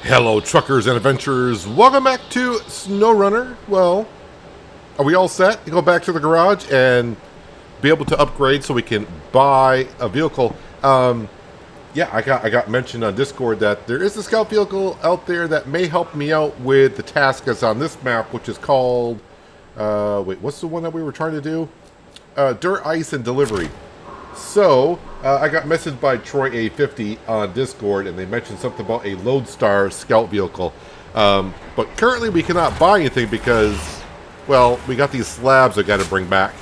Hello, truckers and adventurers. Welcome back to SnowRunner. Well, are we all set to go back to the garage and be able to upgrade so we can buy a vehicle? Yeah, I got mentioned on Discord that there is a scout vehicle out there that may help me out with the task that's on this map, which is called... wait, what's the one that we were trying to do? Dirt, Ice, and Delivery. So, I got messaged by Troy A50 on Discord, and they mentioned something about a Lodestar scout vehicle. But currently we cannot buy anything because, well, we got these slabs I got to bring back.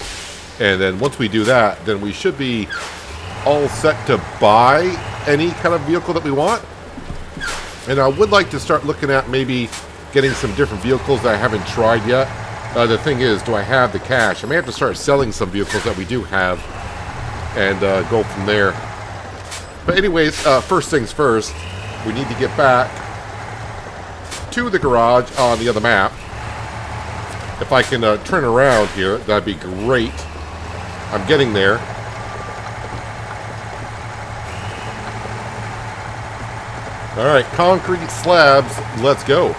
And then once we do that, then we should be all set to buy any kind of vehicle that we want. And I would like to start looking at maybe getting some different vehicles that I haven't tried yet. The thing is, do I have the cash? I may have to start selling some vehicles that we do have and go from there. But anyways, first things first, we need to get back to the garage on the other map. If I can turn around here, that'd be great. I'm getting there. Alright, concrete slabs, let's go.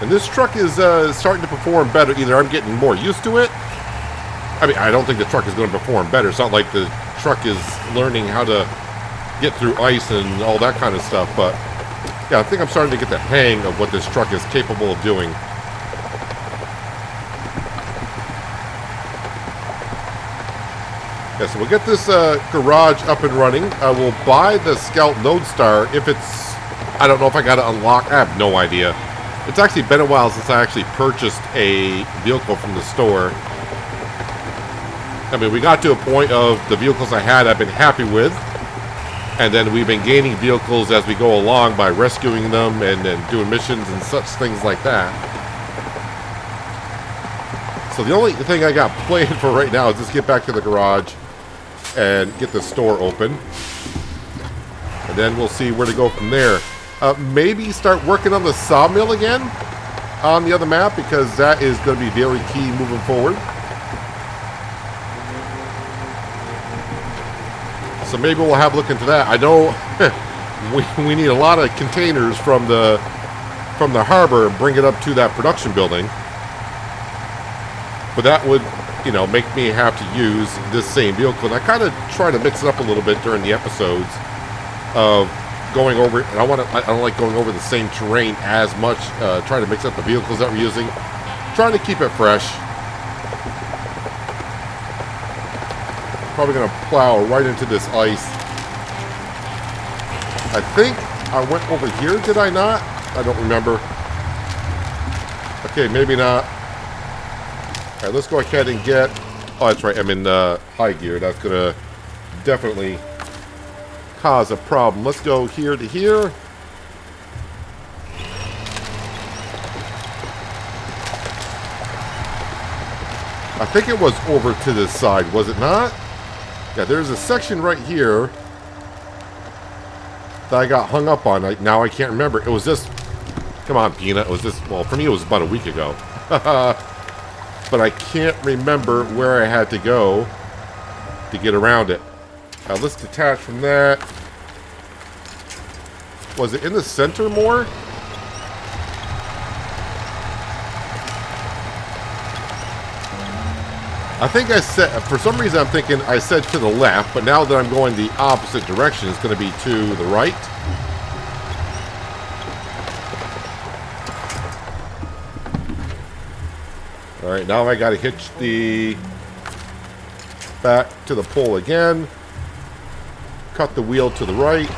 And this truck is starting to perform better. Either I'm getting more used to it. I mean, I don't think the truck is going to perform better. It's not like the truck is learning how to get through ice and all that kind of stuff. But, yeah, I think I'm starting to get the hang of what this truck is capable of doing. Yeah, so we'll get this garage up and running. I will buy the Scout Lodestar if it's... I don't know if I got to unlock. I have no idea. It's actually been a while since I actually purchased a vehicle from the store. I mean, we got to a point of the vehicles I had I've been happy with. And then we've been gaining vehicles as we go along by rescuing them and doing missions and such things like that. So the only thing I got planned for right now is just get back to the garage and get the store open. And then we'll see where to go from there. Maybe start working on the sawmill again on the other map, because that is going to be very key moving forward. So maybe we'll have a look into that. I know we need a lot of containers from the harbor and bring it up to that production building. But that would, you know, make me have to use this same vehicle. And I kind of try to mix it up a little bit during the episodes of going over it. And I don't like going over the same terrain as much. Trying to mix up the vehicles that we're using. Trying to keep it fresh. Probably going to plow right into this ice. I think I went over here, did I not? I don't remember. Okay, maybe not. Alright, let's go ahead and get... Oh, that's right, I'm in high gear. That's going to definitely cause a problem. Let's go here to here. I think it was over to this side, was it not? Yeah, there's a section right here that I got hung up on. Now I can't remember. It was just... Come on, Peanut. It was just... Well, for me it was about a week ago. But I can't remember where I had to go to get around it. Let's detach from that. Was it in the center more? I think I said, for some reason I'm thinking I said to the left, but now that I'm going the opposite direction, it's going to be to the right. Alright, now I got to hitch the back to the pole again. Cut the wheel to the right.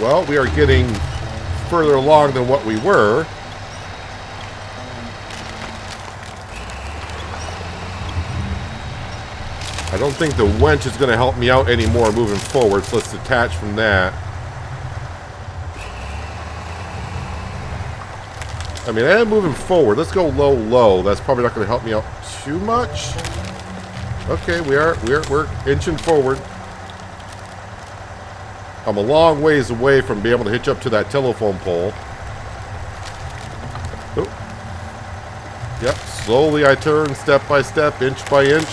Well, we are getting further along than what we were. I don't think the winch is going to help me out anymore moving forward, so let's detach from that. I mean, I am moving forward. Let's go low, low. That's probably not going to help me out too much. Okay, we're inching forward. I'm a long ways away from being able to hitch up to that telephone pole. Oh. Yep, slowly I turn, step by step, inch by inch.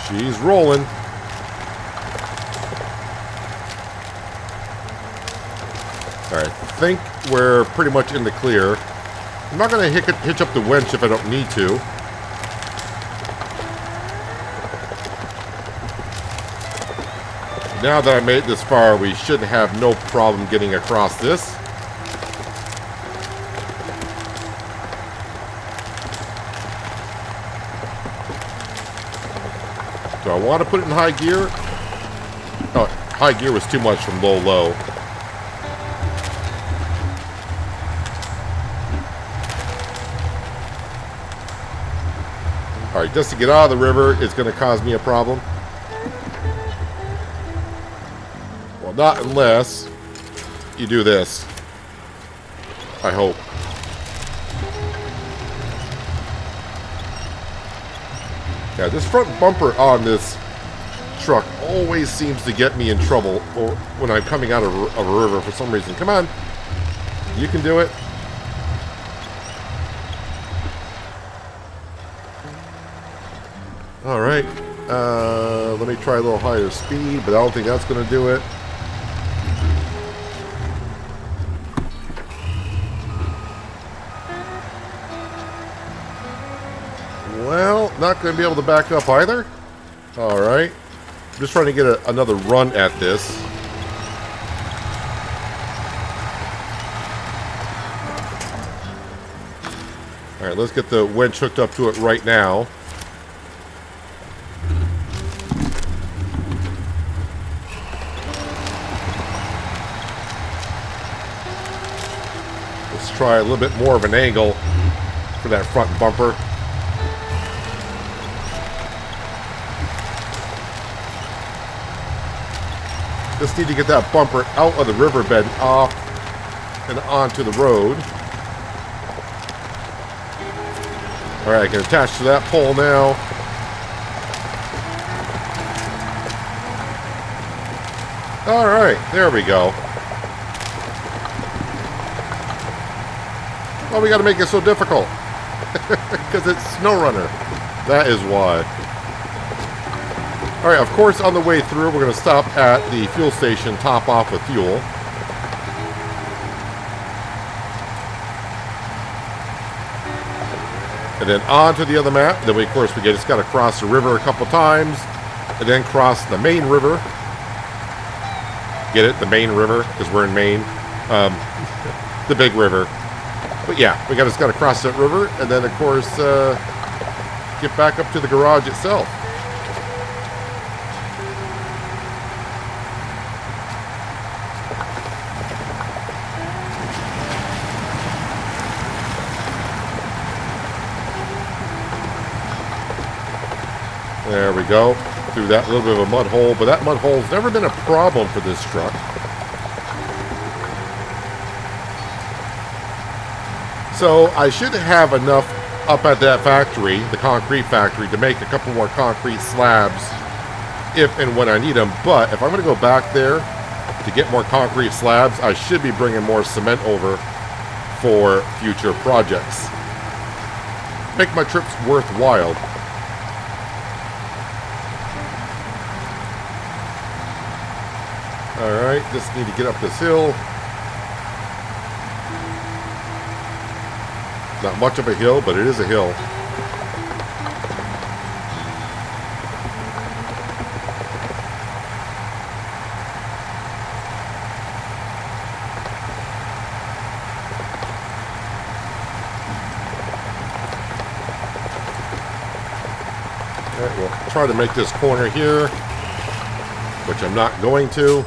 She's rolling. Alright, I think we're pretty much in the clear. I'm not going to hitch up the winch if I don't need to. Now that I made it this far, we should have no problem getting across this. Do I want to put it in high gear? Oh, high gear was too much from low. Alright, just to get out of the river is going to cause me a problem. Well, not unless you do this. I hope. Yeah, this front bumper on this truck always seems to get me in trouble or when I'm coming out of a river for some reason. Come on. You can do it. Alright, let me try a little higher speed, but I don't think that's going to do it. Well, not going to be able to back up either. Alright, I'm just trying to get another run at this. Alright, let's get the winch hooked up to it right now. Try a little bit more of an angle for that front bumper. Just need to get that bumper out of the riverbed, off and onto the road. Alright, I can attach to that pole now. Alright, there we go. Oh, we got to make it so difficult. Because it's SnowRunner. That is why. Alright, of course, on the way through, we're going to stop at the fuel station, top off with fuel. And then on to the other map. Then, of course, we just got to cross the river a couple times. And then cross the main river. Get it? The main river, because we're in Maine. The big river. But yeah, we just got to cross that river, and then, of course, get back up to the garage itself. There we go. Through that little bit of a mud hole, but that mud hole's never been a problem for this truck. So I should have enough up at that factory, the concrete factory, to make a couple more concrete slabs if and when I need them. But if I'm going to go back there to get more concrete slabs, I should be bringing more cement over for future projects. Make my trips worthwhile. Alright, just need to get up this hill. Not much of a hill, but it is a hill. Alright, we'll try to make this corner here, which I'm not going to.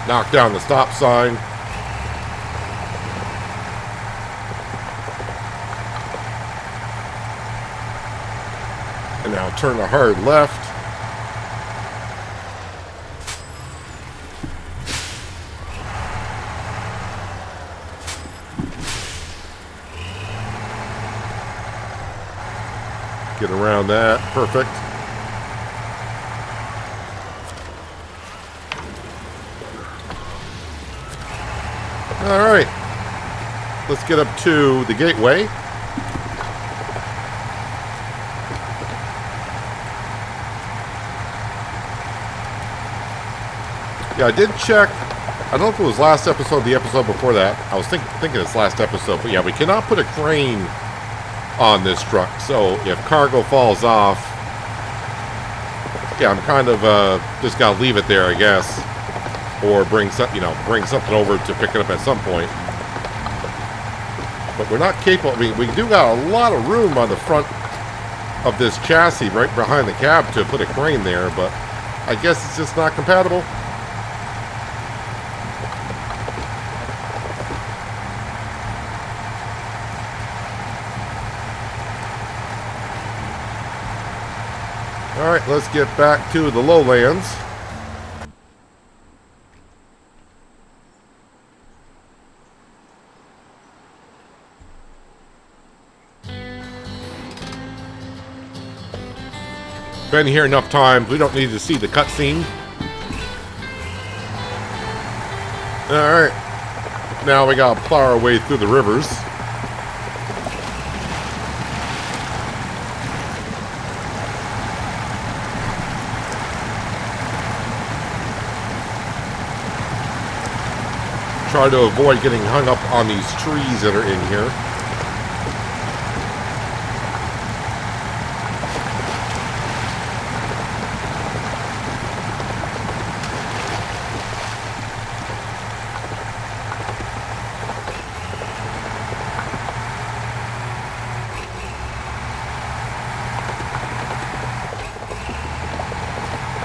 Knock down the stop sign. And now turn a hard left. around that. Perfect. Alright. Let's get up to the gateway. Yeah, I did check. I don't know if it was last episode, the episode before that. I was thinking it's last episode, but yeah, we cannot put a crane on this truck. So if cargo falls off, yeah, I'm kind of just gotta leave it there, I guess, or bring something over to pick it up at some point. But we're not capable. We do got a lot of room on the front of this chassis, right behind the cab, to put a crane there, but I guess it's just not compatible. Alright, let's get back to the lowlands. Been here enough times, we don't need to see the cutscene. Alright, now we gotta plow our way through the rivers. Try to avoid getting hung up on these trees that are in here.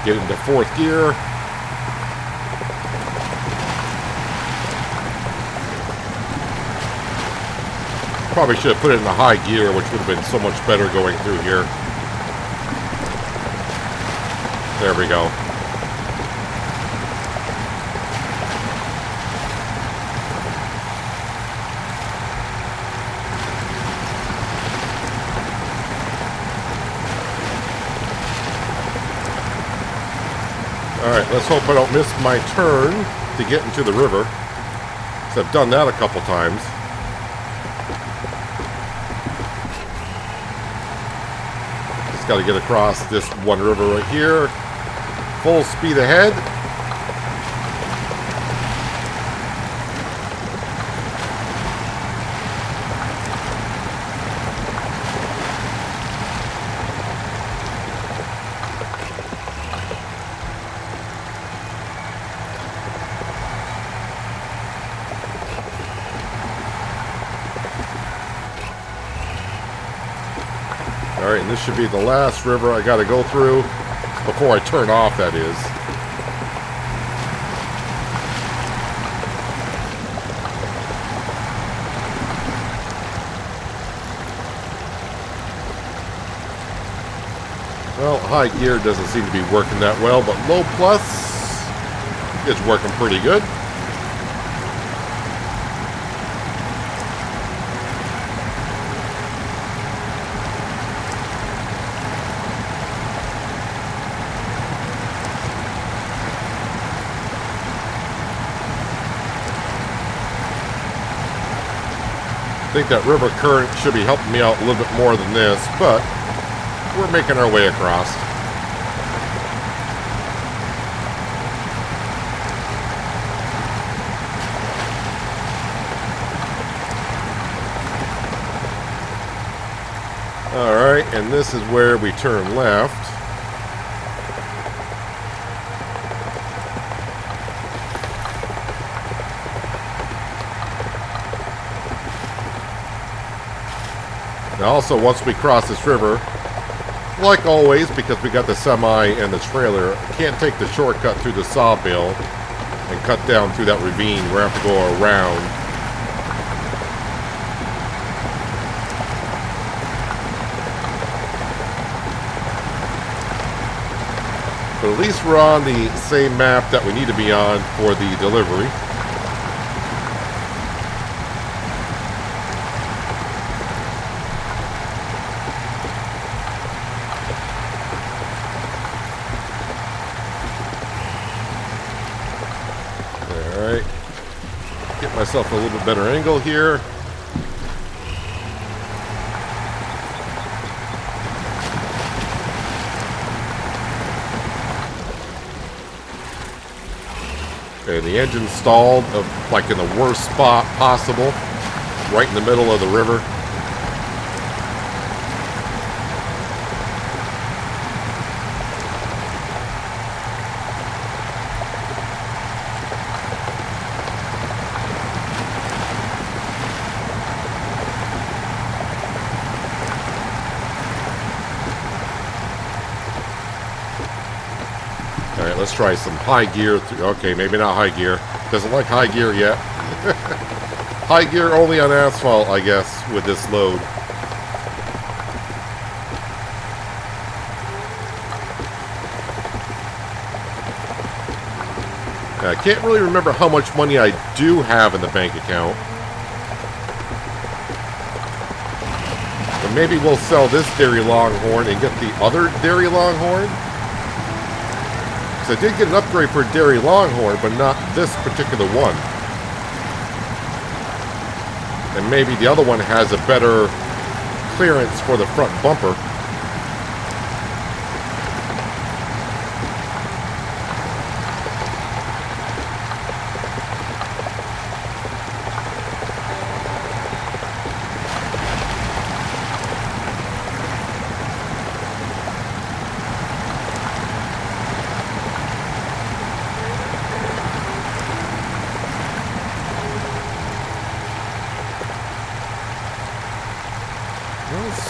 Get into fourth gear. Probably should have put it in the high gear, which would have been so much better going through here. There we go. Alright, let's hope I don't miss my turn to get into the river. So I've done that a couple times. Got to get across this one river right here. Full speed ahead. Alright, and this should be the last river I gotta go through before I turn off, that is. Well, high gear doesn't seem to be working that well, but low plus is working pretty good. I think that river current should be helping me out a little bit more than this, but we're making our way across. Alright, and this is where we turn left. Now also, once we cross this river, like always, because we got the semi and the trailer, I can't take the shortcut through the sawmill and cut down through that ravine. We're going to have to go around. But at least we're on the same map that we need to be on for the delivery. myself a little bit better angle here. And the engine stalled, like in the worst spot possible, right in the middle of the river. Alright, let's try some high gear. Okay, maybe not high gear. Doesn't like high gear yet. High gear only on asphalt, I guess, with this load. I can't really remember how much money I do have in the bank account. But maybe we'll sell this Dairy Longhorn and get the other Dairy Longhorn. I did get an upgrade for Dairy Longhorn, but not this particular one. And maybe the other one has a better clearance for the front bumper.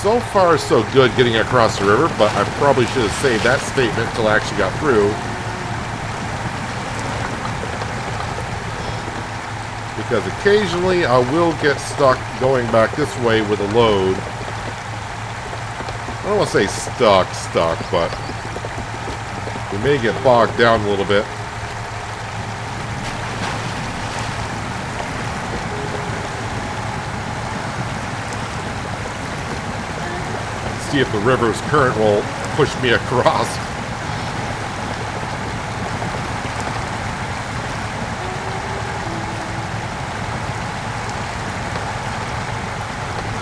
So far, so good getting across the river, but I probably should have saved that statement until I actually got through. Because occasionally I will get stuck going back this way with a load. I don't want to say stuck, but we may get bogged down a little bit. See if the river's current will push me across.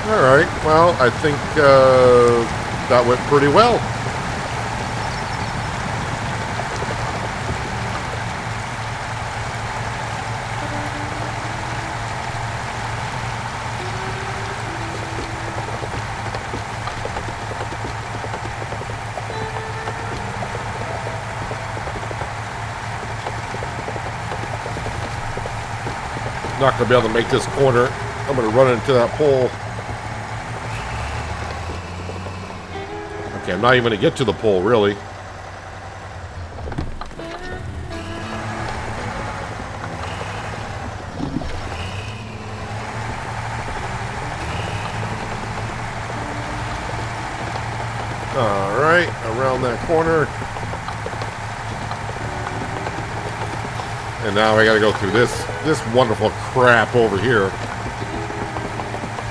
Alright, well, I think that went pretty well. Not going to be able to make this corner. I'm going to run into that pole. Okay, I'm not even going to get to the pole, really. Alright, around that corner. And now I got to go through this wonderful crap over here.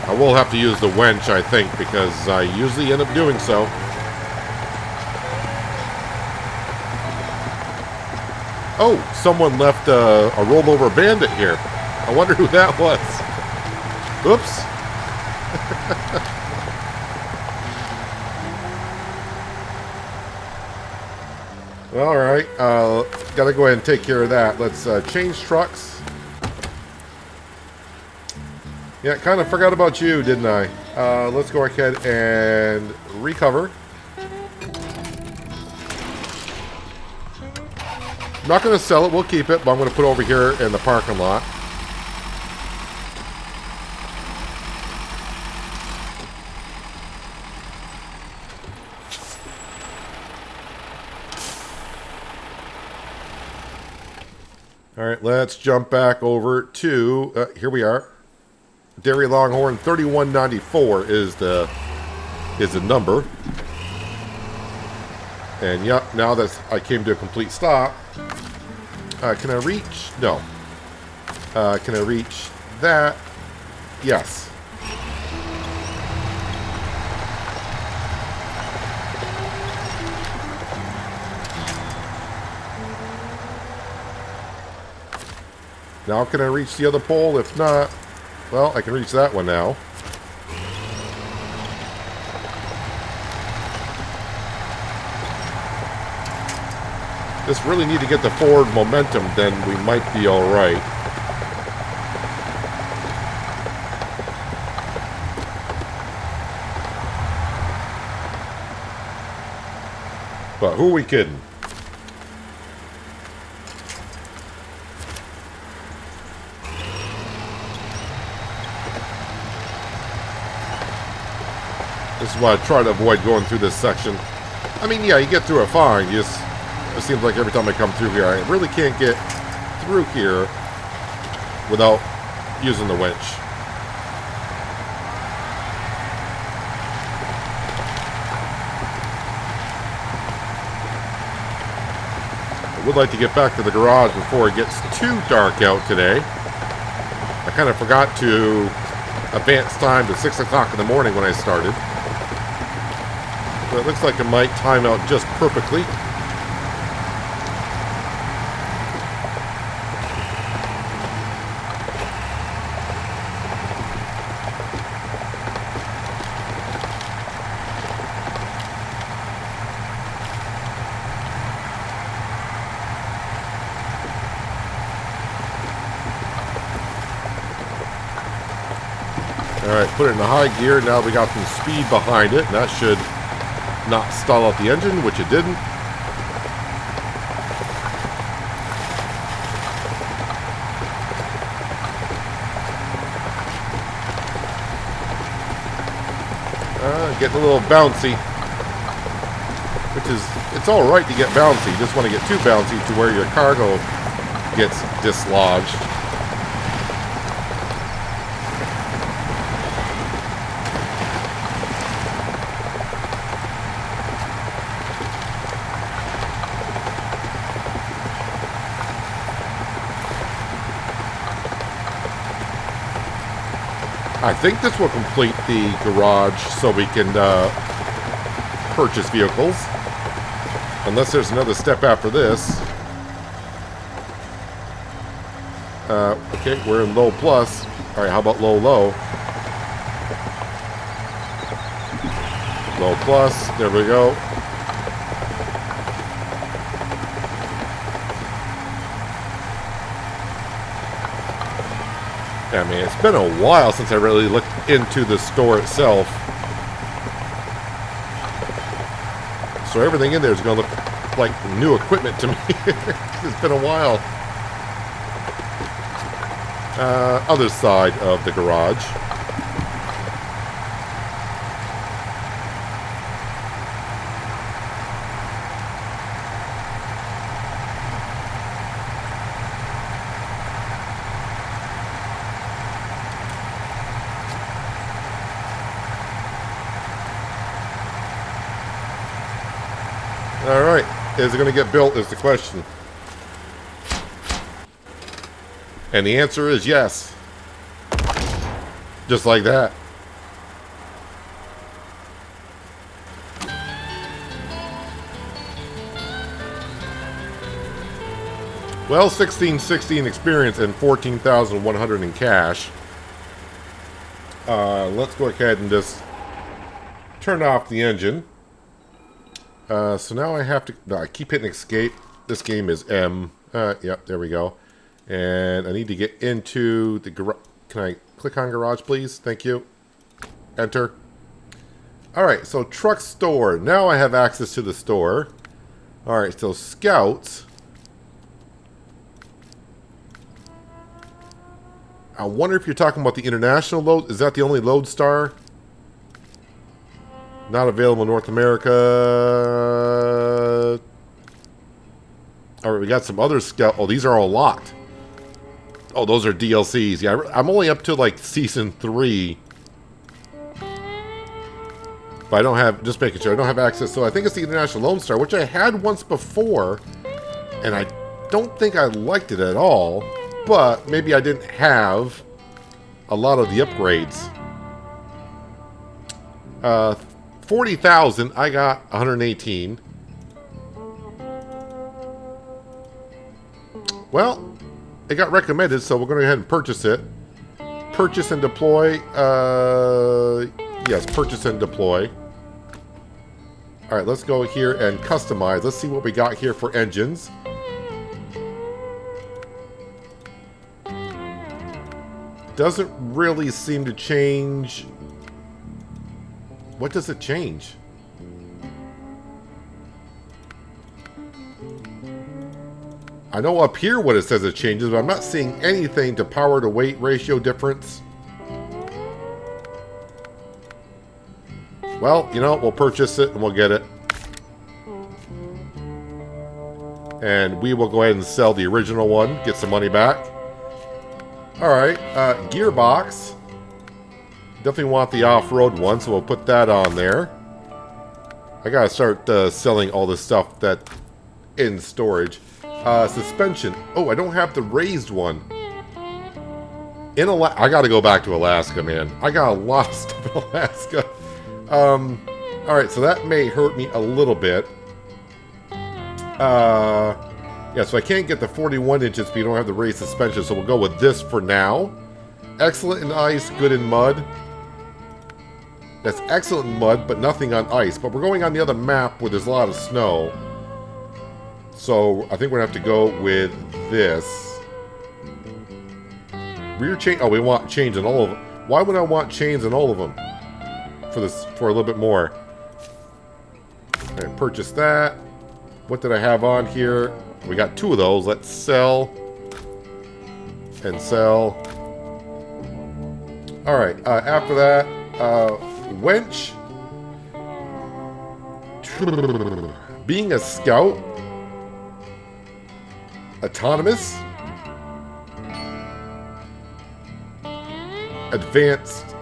I will have to use the winch, I think, because I usually end up doing so. Oh, someone left a rollover bandit here. I wonder who that was. Oops. All right, gotta go ahead and take care of that. Let's change trucks. Yeah, kind of forgot about you, didn't I? Let's go ahead and recover. I'm not going to sell it, we'll keep it, but I'm going to put it over here in the parking lot. Alright, let's jump back over to, here we are. Dairy Longhorn 3194 is the number. And yep, now that I came to a complete stop, can I reach? No. Can I reach that? Yes. Now can I reach the other pole? If not, well, I can reach that one now. Just really need to get the forward momentum, then we might be alright. But who are we kidding? This is why I try to avoid going through this section. I mean, yeah, you get through it fine. You just, it seems like every time I come through here, I really can't get through here without using the winch. I would like to get back to the garage before it gets too dark out today. I kind of forgot to advance time to 6 o'clock in the morning when I started. But it looks like it might time out just perfectly. Alright, put it in the high gear. Now we got some speed behind it, and that should not stall out the engine, which it didn't. Getting a little bouncy, which is, it's alright to get bouncy. You just want to get too bouncy to where your cargo gets dislodged. I think this will complete the garage so we can purchase vehicles. Unless there's another step after this. Okay, we're in low plus. Alright, how about low low? Low plus, there we go. I mean, it's been a while since I really looked into the store itself. So everything in there is going to look like new equipment to me. It's been a while. Other side of the garage. Alright, is it going to get built is the question. And the answer is yes. Just like that. Well, 1616 experience and 14,100 in cash. Let's go ahead and just turn off the engine. So now I have to... No, I keep hitting escape. This game is M. Yep, there we go. And I need to get into the garage. Can I click on garage, please? Thank you. Enter. Alright, so truck store. Now I have access to the store. Alright, so scouts. I wonder if you're talking about the international load. Is that the only Lodestar? Not available in North America. Alright, we got some other scout. Oh, these are all locked. Oh, those are DLCs. Yeah, I'm only up to like season 3. But I don't have, just making sure, I don't have access. So I think it's the International Lone Star, which I had once before. And I don't think I liked it at all. But maybe I didn't have a lot of the upgrades. 40,000, I got 118. Well, it got recommended, so we're going to go ahead and purchase it. Purchase and deploy. Yes, purchase and deploy. All right, let's go here and customize. Let's see what we got here for engines. Doesn't really seem to change. What does it change? I know up here what it says it changes, but I'm not seeing anything to power to weight ratio difference. Well, you know, we'll purchase it and we'll get it. And we will go ahead and sell the original one, get some money back. Alright, gearbox. Definitely want the off-road one, so we'll put that on there. I gotta start selling all this stuff that in storage. Suspension. Oh, I don't have the raised one. I gotta go back to Alaska, man. I got a lot of stuff in Alaska. Alright, so that may hurt me a little bit. Yeah, so I can't get the 41 inches if you don't have the raised suspension, so we'll go with this for now. Excellent in ice, good in mud. That's excellent in mud, but nothing on ice. But we're going on the other map where there's a lot of snow. So I think we're going to have to go with this. Rear chain. Oh, we want chains in all of them. Why would I want chains in all of them? For a little bit more. And purchase that. What did I have on here? We got 2 of those. Let's sell. And sell. Alright, after that, wench. Being a scout. Autonomous. Advanced.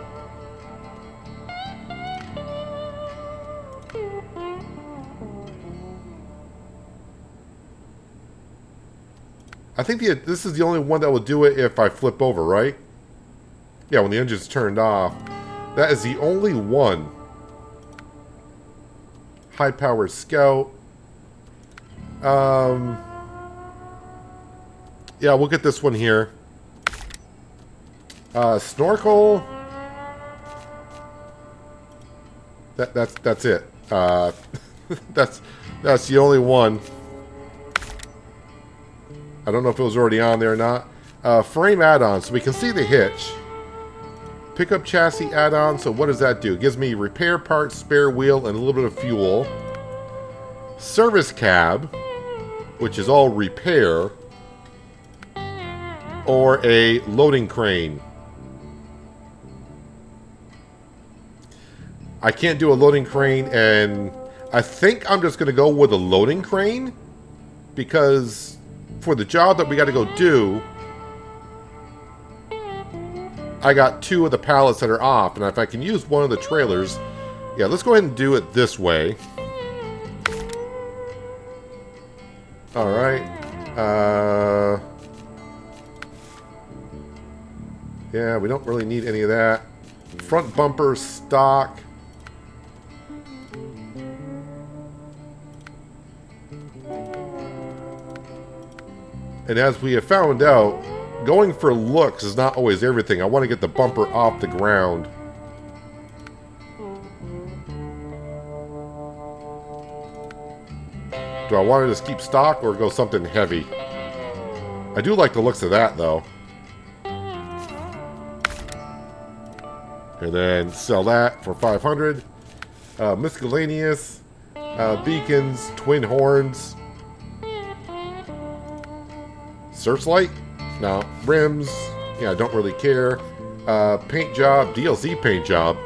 I think this is the only one that will do it if I flip over, right? Yeah, when the engine's turned off. That is the only one. High power scout. Yeah, we'll get this one here. Snorkel. That's it. That's the only one. I don't know if it was already on there or not. Frame add-on, so we can see the hitch. Pickup chassis add-on, so what does that do? It gives me repair parts, spare wheel, and a little bit of fuel. Service cab, which is all repair. Or a loading crane. I can't do a loading crane, and I think I'm just going to go with a loading crane. Because for the job that we got to go do, I got 2 of the pallets that are off, and if I can use one of the trailers, yeah, let's go ahead and do it this way. Alright. Yeah, we don't really need any of that. Front bumper, stock. And as we have found out, going for looks is not always everything. I want to get the bumper off the ground. Do I want to just keep stock or go something heavy? I do like the looks of that, though. And then sell that for 500. Miscellaneous. Beacons. Twin horns. Searchlight? No. Rims. Yeah, I don't really care. Paint job. DLC paint job.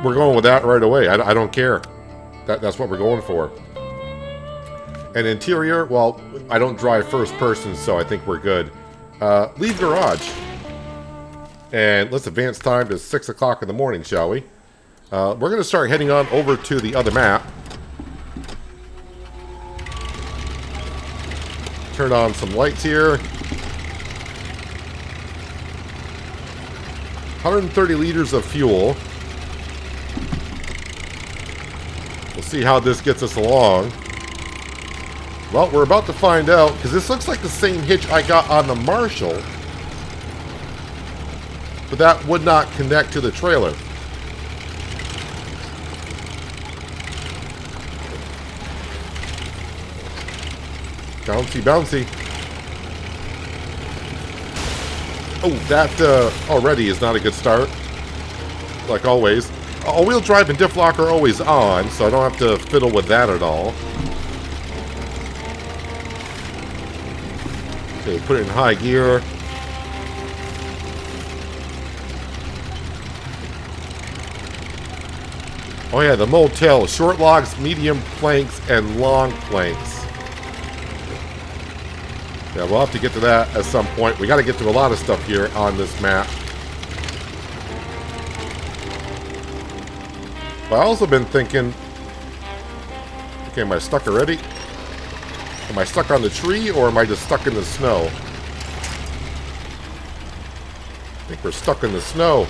We're going with that right away. I don't care. That's what we're going for. And interior, well, I don't drive first person, so I think we're good. Leave garage. And let's advance time to 6 o'clock in the morning, shall we? We're going to start heading on over to the other map. Turn on some lights here. 130 liters of fuel. We'll see how this gets us along. Well, we're about to find out, because this looks like the same hitch I got on the Marshall. But that would not connect to the trailer. Bouncy, bouncy. Oh, that already is not a good start. Like always. All-wheel drive and diff lock are always on, so I don't have to fiddle with that at all. Okay, put it in high gear. Oh yeah, the motel. Short logs, medium planks, and long planks. Yeah, we'll have to get to that at some point. We got to get to a lot of stuff here on this map. But I've also been thinking... Okay, am I stuck already? Am I stuck on the tree, or am I just stuck in the snow? I think we're stuck in the snow.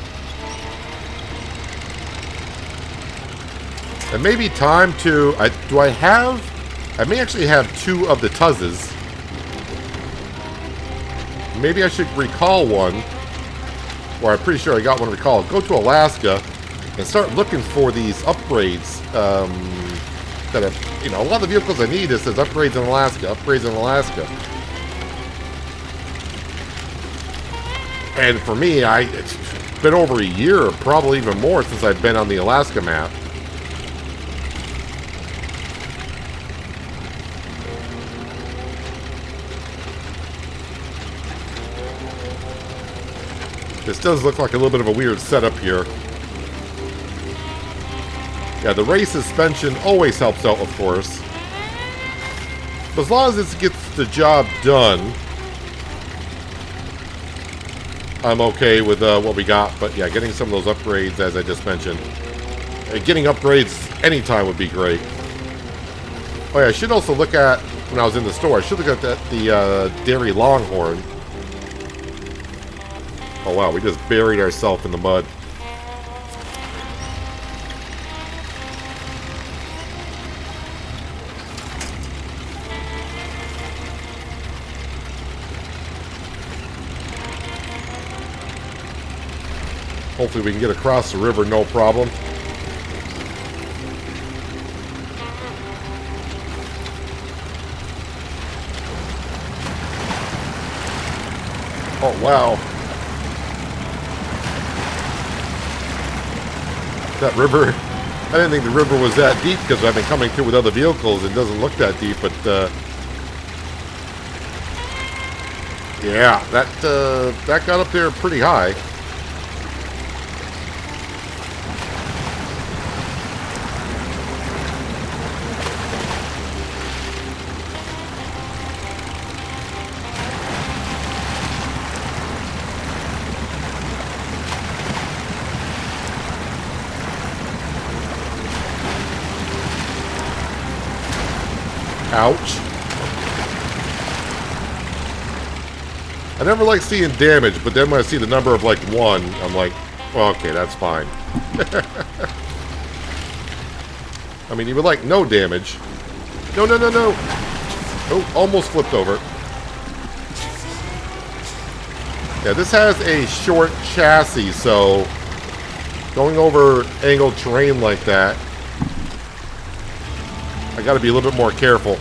It may be time to... do I have... I may actually have 2 of the Tuzzes. Maybe I should recall one. Or I'm pretty sure I got one recalled. Go to Alaska and start looking for these upgrades. That are, you know, a lot of the vehicles I need, it says upgrades in Alaska. Upgrades in Alaska. And for me, it's been over a year, or probably even more, since I've been on the Alaska map. This does look like a little bit of a weird setup here. Yeah, the race suspension always helps out, of course. But as long as this gets the job done, I'm okay with what we got. But yeah, getting some of those upgrades, as I just mentioned. Getting upgrades anytime would be great. Oh yeah, I should also look at, when I was in the store, I should look at the Dairy Longhorn. Oh wow, we just buried ourselves in the mud. Hopefully we can get across the river, no problem. Oh wow. That river, I didn't think the river was that deep because I've been coming through with other vehicles. It doesn't look that deep, but yeah, that got up there pretty high. Ouch. I never like seeing damage, but then when I see the number of like 1, I'm like, well, okay, that's fine. I mean, you would like no damage. No, no, no, no. Oh, almost flipped over. Yeah, this has a short chassis, so going over angled terrain like that, I gotta be a little bit more careful.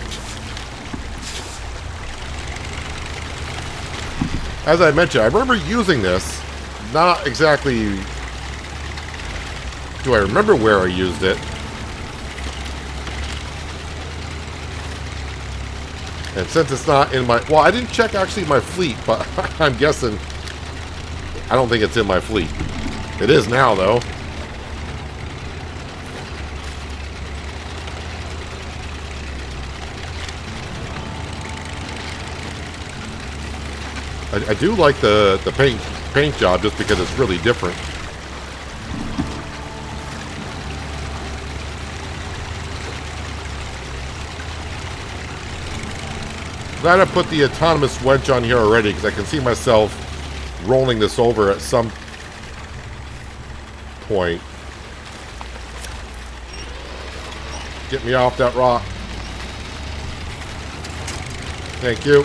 As I mentioned, I remember using this. Not exactly... Do I remember where I used it? And since it's not in my... Well, I didn't check actually my fleet, but I'm guessing... I don't think it's in my fleet. It is now, though. I do like the paint job just because it's really different. Glad I put the autonomous wedge on here already because I can see myself rolling this over at some point. Get me off that rock. Thank you.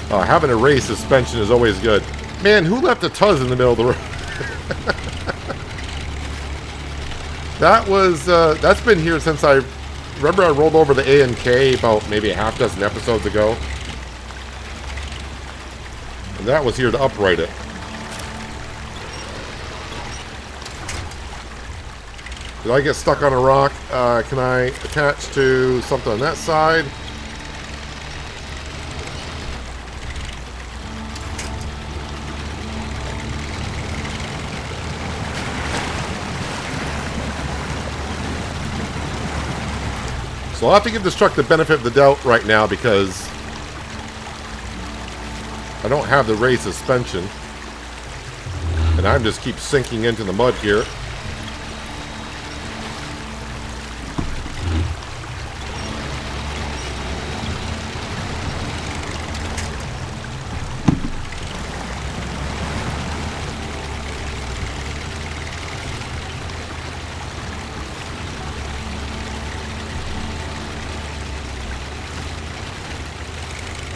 Having a raised suspension is always good. Man, who left a Tuz in the middle of the road? That's been here since I rolled over the A and K about maybe a half dozen episodes ago. And that was here to upright it. Did I get stuck on a rock? Can I attach to something on that side? So I'll have to give this truck the benefit of the doubt right now because I don't have the raised suspension. And I'm just keep sinking into the mud here.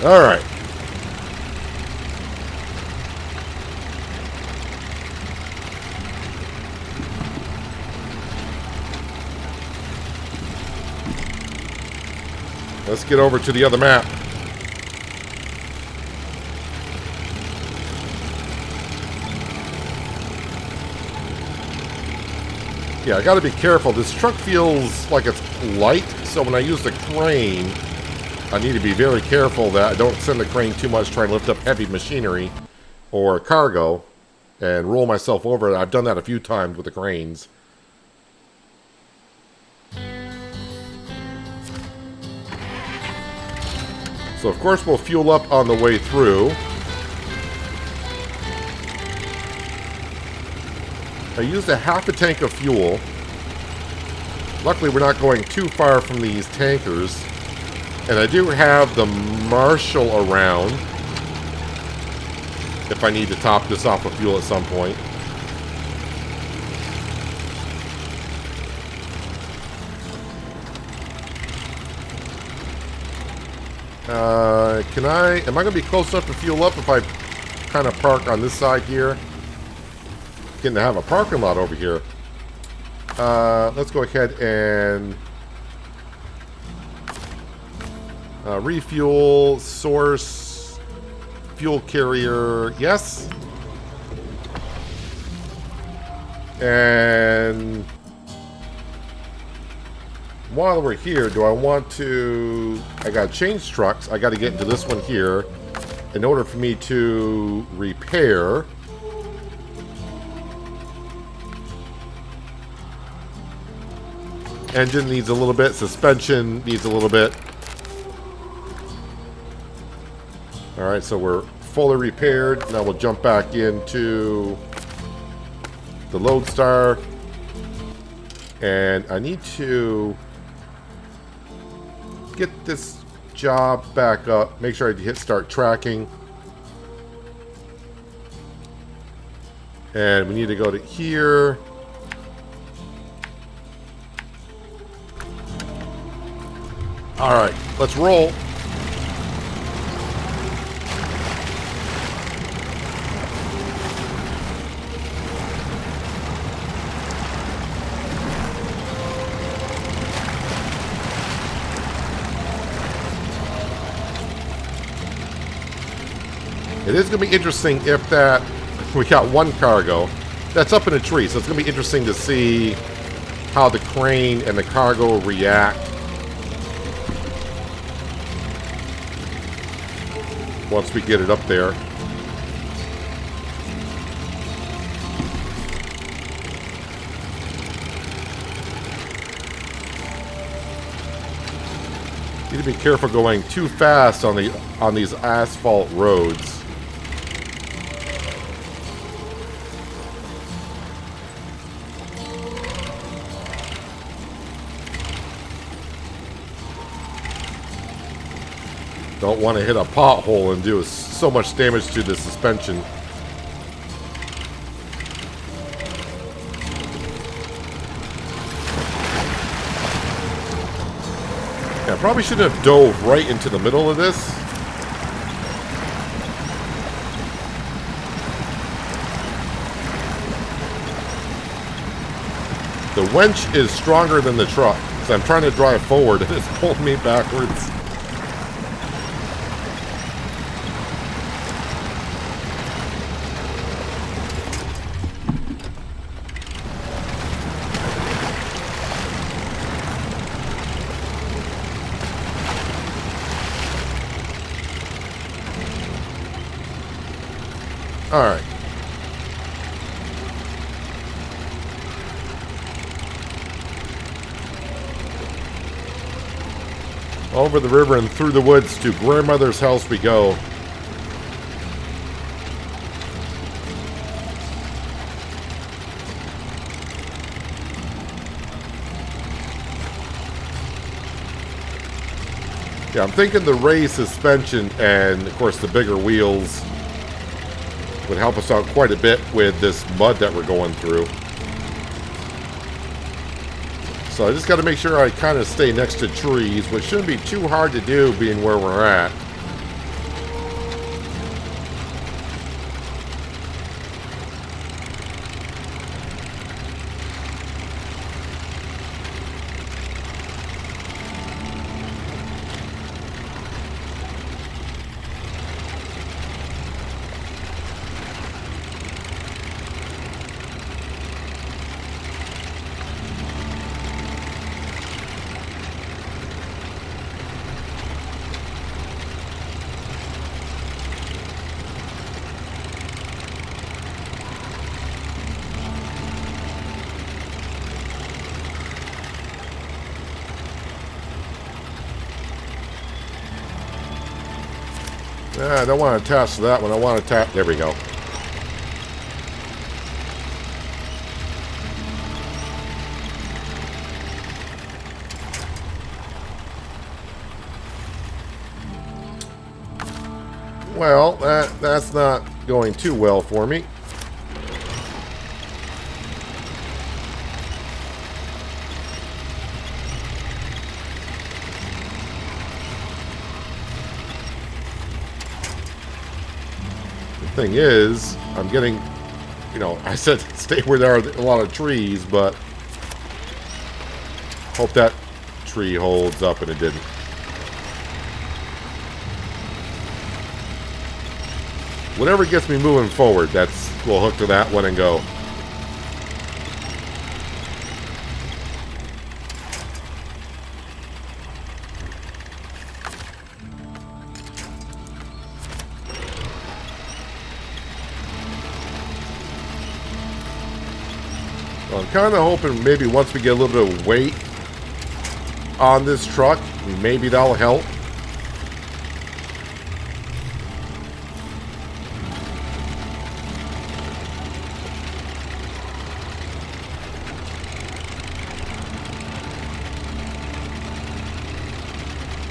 All right. Let's get over to the other map. Yeah, I gotta be careful. This truck feels like it's light, so when I use the crane, I need to be very careful that I don't send the crane too much trying to lift up heavy machinery or cargo and roll myself over. I've done that a few times with the cranes. So of course we'll fuel up on the way through. I used a half a tank of fuel. Luckily we're not going too far from these tankers. And I do have the Marshall around if I need to top this off of fuel at some point. Am I going to be close enough to fuel up if I kind of park on this side here? Getting to have a parking lot over here. Let's go ahead and refuel, source, fuel carrier, yes. And while we're here, do I want to... I got to change trucks. I got to get into this one here in order for me to repair. Engine needs a little bit. Suspension needs a little bit. Alright, so we're fully repaired. Now we'll jump back into the Lodestar. And I need to get this job back up. Make sure I hit start tracking. And we need to go to here. Alright, let's roll. It is going to be interesting if that... We got one cargo. That's up in a tree, so it's going to be interesting to see how the crane and the cargo react. Once we get it up there. Need to be careful going too fast on these asphalt roads. Don't want to hit a pothole and do so much damage to the suspension. Yeah, I probably shouldn't have dove right into the middle of this. The winch is stronger than the truck, so I'm trying to drive forward and it's pulling me backwards. All right. Over the river and through the woods to grandmother's house we go. Yeah, I'm thinking the raised suspension and, of course, the bigger wheels would help us out quite a bit with this mud that we're going through. So I just got to make sure I kind of stay next to trees, which shouldn't be too hard to do being where we're at. I don't want to attach to that one. I want to attach. There we go. Well, that's not going too well for me. Thing is, I'm getting, I said stay where there are a lot of trees, but hope that tree holds up, and it didn't. Whatever gets me moving forward, we'll hook to that one and go. I'm kind of hoping maybe once we get a little bit of weight on this truck, maybe that'll help.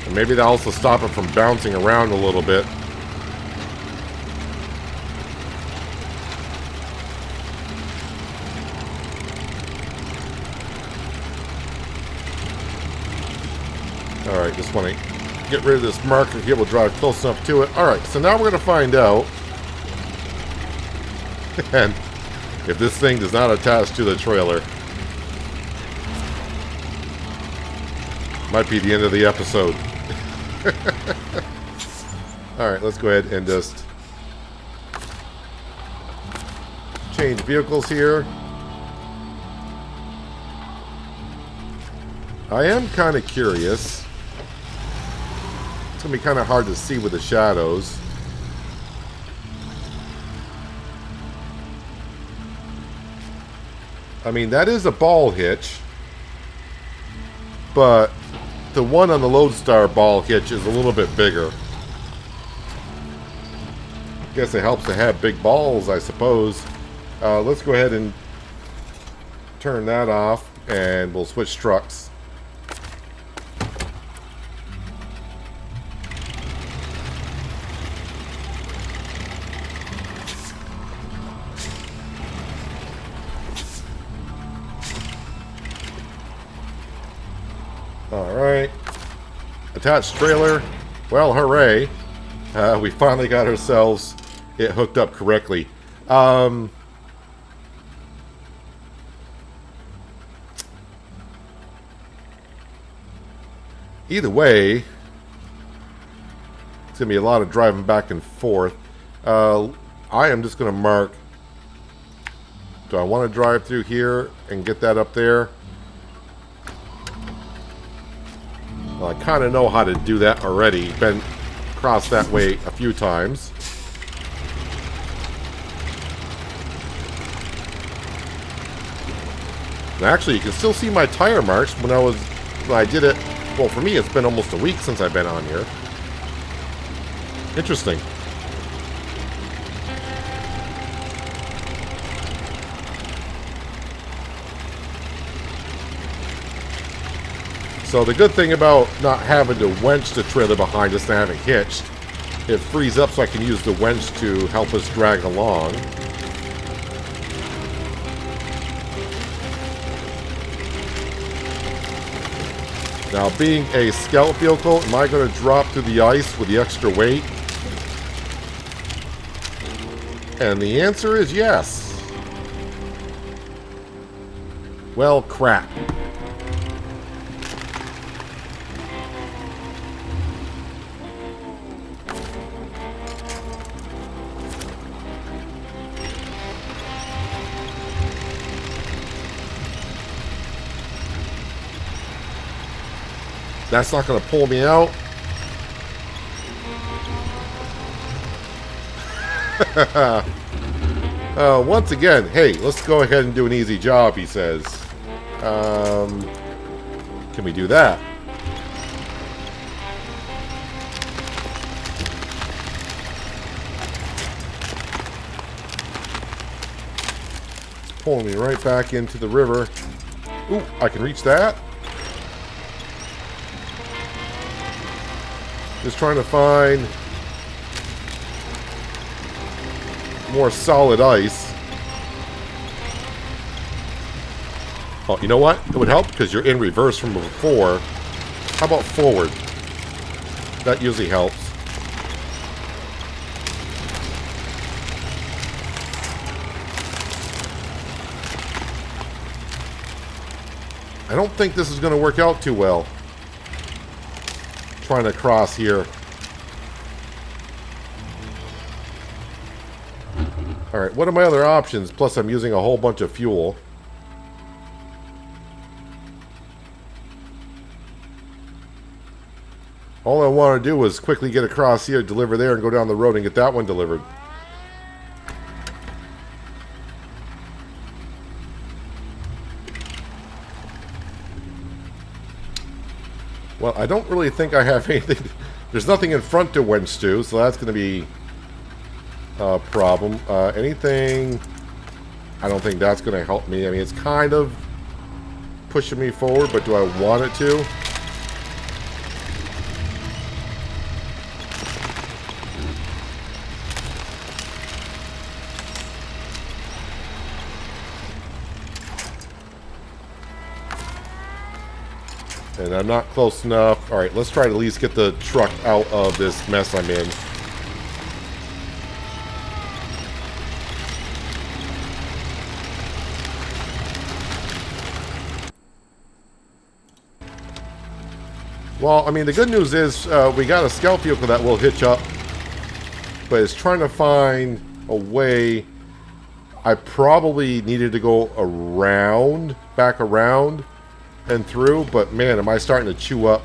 And maybe that'll also stop it from bouncing around a little bit. Alright, just want to get rid of this marker here. We'll drive close enough to it. Alright, so now we're going to find out and if this thing does not attach to the trailer. Might be the end of the episode. Alright, let's go ahead and just change vehicles here. I am kind of curious. It's going to be kind of hard to see with the shadows. I mean, that is a ball hitch. But the one on the Lodestar ball hitch is a little bit bigger. I guess it helps to have big balls, I suppose. Let's go ahead and turn that off, and we'll switch trucks. Alright. Attached trailer. Well, hooray. We finally got ourselves it hooked up correctly. Either way, it's going to be a lot of driving back and forth. I am just going to mark, do I want to drive through here and get that up there? Well, I kind of know how to do that already. Been across that way a few times. And actually, you can still see my tire marks when I did it. Well, for me, it's been almost a week since I've been on here. Interesting. So the good thing about not having to winch the trailer behind us and having it hitched, it frees up so I can use the winch to help us drag along. Now, being a scout vehicle, am I going to drop through the ice with the extra weight? And the answer is yes. Well, crap. That's not going to pull me out. Once again, hey, let's go ahead and do an easy job, he says. Can we do that? It's pulling me right back into the river. Ooh, I can reach that. Just trying to find more solid ice. Oh, you know what? It would help because you're in reverse from before. How about forward? That usually helps. I don't think this is going to work out too well. Trying to cross here. Alright, what are my other options? Plus I'm using a whole bunch of fuel. All I want to do is quickly get across here, deliver there, and go down the road and get that one delivered. Well, I don't really think I have anything. There's nothing in front to winch to, so that's going to be a problem. Anything... I don't think that's going to help me. I mean, it's kind of pushing me forward, but do I want it to? And I'm not close enough. Alright, let's try to at least get the truck out of this mess I'm in. Well, I mean, the good news is we got a scout vehicle that will hitch up. But it's trying to find a way. I probably needed to go around, back around and through, but man, am I starting to chew up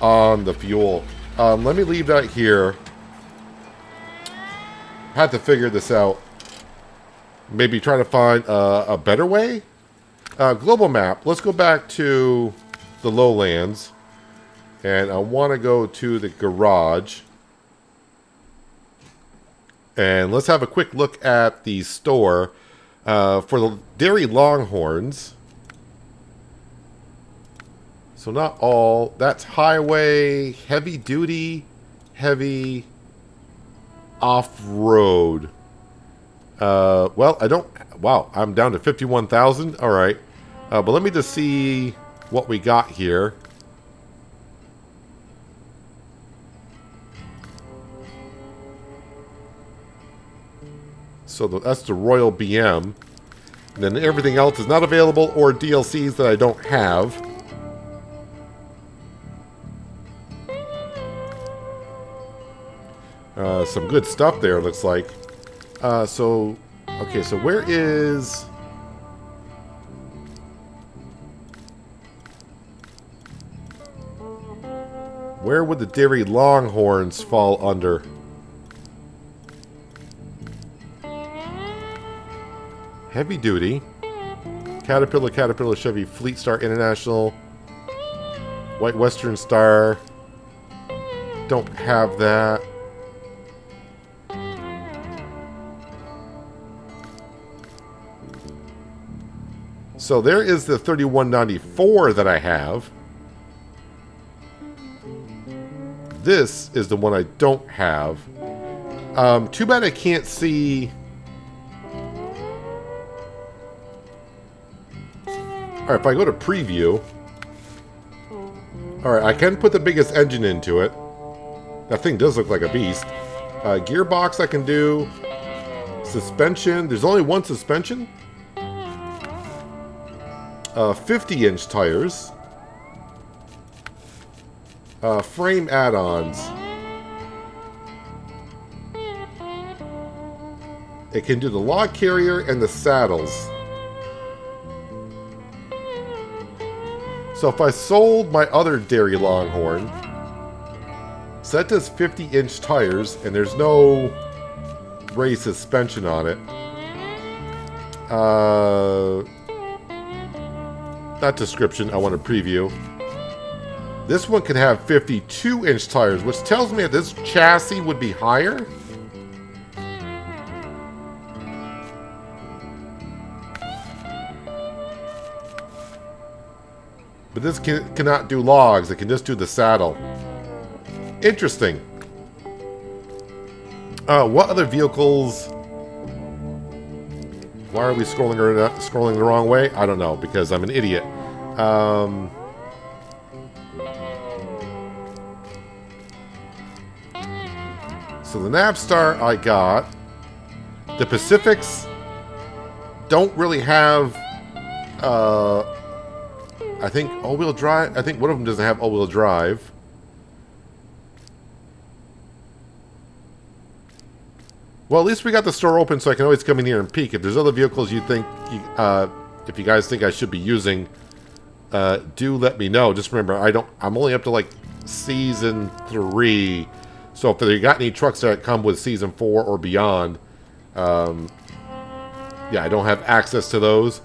on the fuel. Let me leave that here. Had to figure this out. Maybe try to find a better way. Global map. Let's go back to the lowlands. And I want to go to the garage. And let's have a quick look at the store for the Dairy Longhorns. So not all. That's highway, heavy duty, heavy off-road. Well, I don't... Wow, I'm down to 51,000. All right. But let me just see what we got here. So that's the Royal BM. And then everything else is not available or DLCs that I don't have. Some good stuff there, looks like. Okay, so where is... Where would the Dairy Longhorns fall under? Heavy duty. Caterpillar, Chevy, Fleet Star International. White Western Star. Don't have that. So there is the 3194 that I have. This is the one I don't have. Too bad I can't see... Alright, if I go to preview... Alright, I can put the biggest engine into it. That thing does look like a beast. Gearbox I can do. Suspension. There's only one suspension. 50-inch tires. Frame add-ons. It can do the log carrier and the saddles. So if I sold my other Dairy Longhorn, so that does 50-inch tires, and there's no raised suspension on it. That description I want to preview. This one can have 52-inch tires, which tells me that this chassis would be higher. But this cannot do logs. It can just do the saddle. Interesting. What other vehicles... Why are we scrolling the wrong way? I don't know, because I'm an idiot. So the Navstar I got. The Pacifics don't really have... I think all-wheel drive. I think one of them doesn't have all-wheel drive. Well, at least we got the store open, so I can always come in here and peek. If there's other vehicles you think, if you guys think I should be using, do let me know. Just remember, I'm only up to like season 3, so if you got any trucks that come with season 4 or beyond, yeah, I don't have access to those.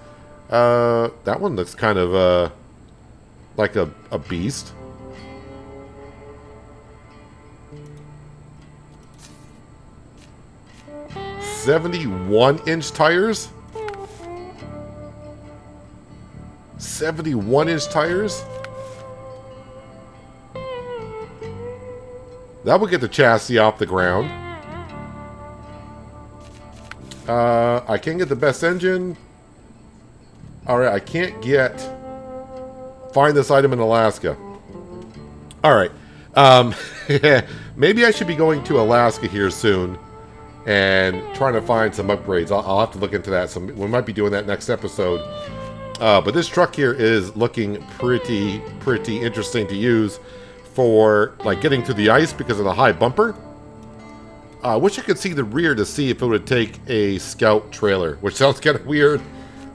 That one looks kind of like a beast. "71-inch tires? 71-inch tires? That would get the chassis off the ground. I can get the best engine. Alright, I can't get... Find this item in Alaska. Alright. Maybe I should be going to Alaska here soon and trying to find some upgrades. I'll have to look into that. We might be doing that next episode. But this truck here is looking pretty interesting to use for like getting through the ice because of the high bumper. I wish I could see the rear to see if it would take a Scout trailer, which sounds kind of weird,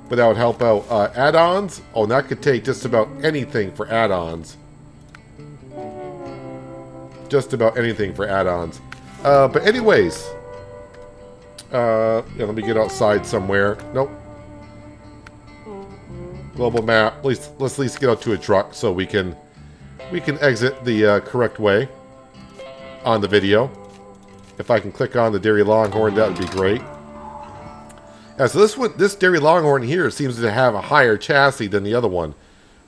but that would help out. Add-ons? Oh, and that could take just about anything for add-ons. Just about anything for add-ons. But anyways, yeah, let me get outside somewhere. Nope. Global map. Let's at least get out to a truck so we can exit the correct way on the video. If I can click on the Dairy Longhorn, that would be great. Yeah, so this Dairy Longhorn here seems to have a higher chassis than the other one,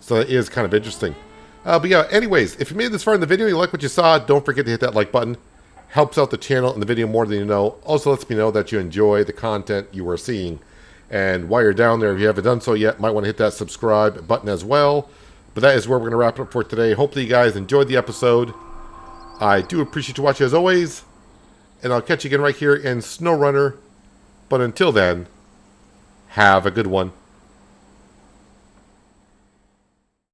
so it is kind of interesting. But yeah, anyways, if you made it this far in the video, you like what you saw, don't forget to hit that like button. Helps out the channel and the video more than you know. Also lets me know that you enjoy the content you are seeing. And while you're down there, if you haven't done so yet, might want to hit that subscribe button as well. But that is where we're going to wrap it up for today. Hopefully you guys enjoyed the episode. I do appreciate you watching as always. And I'll catch you again right here in SnowRunner But until then, have a good one.